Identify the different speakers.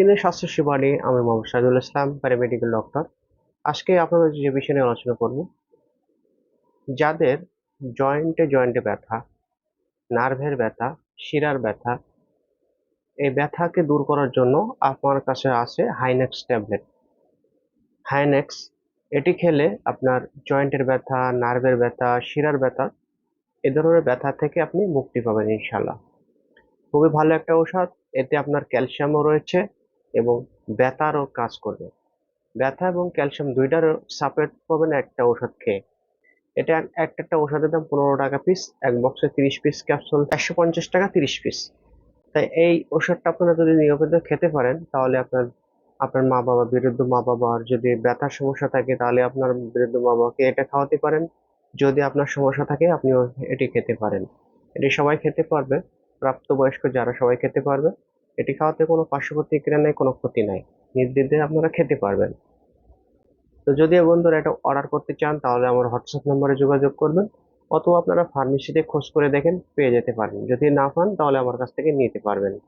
Speaker 1: দিনের স্বাস্থ্য সেবা নিয়ে আমি মোহাম্মদ সাইদুল ইসলাম, প্যারামেডিক্যাল ডক্টর। আজকে আপনাদের যে বিষয় নিয়ে আলোচনা করব, যাদের জয়েন্টে জয়েন্টে ব্যথা, নার্ভের ব্যথা, শিরার ব্যথা, এই ব্যথাকে দূর করার জন্য আপনার কাছে আছে হাইনেক্স ট্যাবলেট। হাইনেক্স এটি খেলে আপনার জয়েন্টের ব্যথা, নার্ভের ব্যথা, শিরার ব্যথা, এ ধরনের ব্যথা থেকে আপনি মুক্তি পাবেন ইনশাল্লাহ। খুবই ভালো একটা ঔষধ। এতে আপনার ক্যালসিয়ামও রয়েছে এবং ব্যথারও কাজ করবে। ব্যথা এবং ক্যালসিয়াম দুইটারও সাপোর্ট পাবেন একটা ওষুধ খেয়ে। এটা একটা একটা ওষুধের দাম 15 টাকা পিস। এক বক্সে 30 পিস ক্যাপসুল 150 টাকা 30 পিস। তাই এই ওষুধটা আপনারা যদি নিয়মিত খেতে পারেন, তাহলে আপনার আপনার মা বাবা, বৃদ্ধ মা বাবার যদি ব্যথার সমস্যা থাকে, তাহলে আপনার বৃদ্ধ মা বাবাকে এটা খাওয়াতে পারেন। যদি আপনার সমস্যা থাকে, আপনিও এটি খেতে পারেন। এটি সবাই খেতে পারবে, প্রাপ্তবয়স্ক যারা সবাই খেতে পারবে। এটি খাওয়াতে কোনো পার্শ্ব প্রতিক্রিয়া নেই, কোনো ক্ষতি নাই। নির্দ্বিধায় আপনারা খেতে পারবেন। তো যদি বন্ধুরা এটা অর্ডার করতে চান, তাহলে আমার হোয়াটসঅ্যাপ নম্বরে যোগাযোগ করবেন, অথবা আপনারা ফার্মেসিতে খোঁজ করে দেখেন, পেয়ে যেতে পারেন। যদি না পান, তাহলে আমার কাছ থেকে নিতে পারবেন।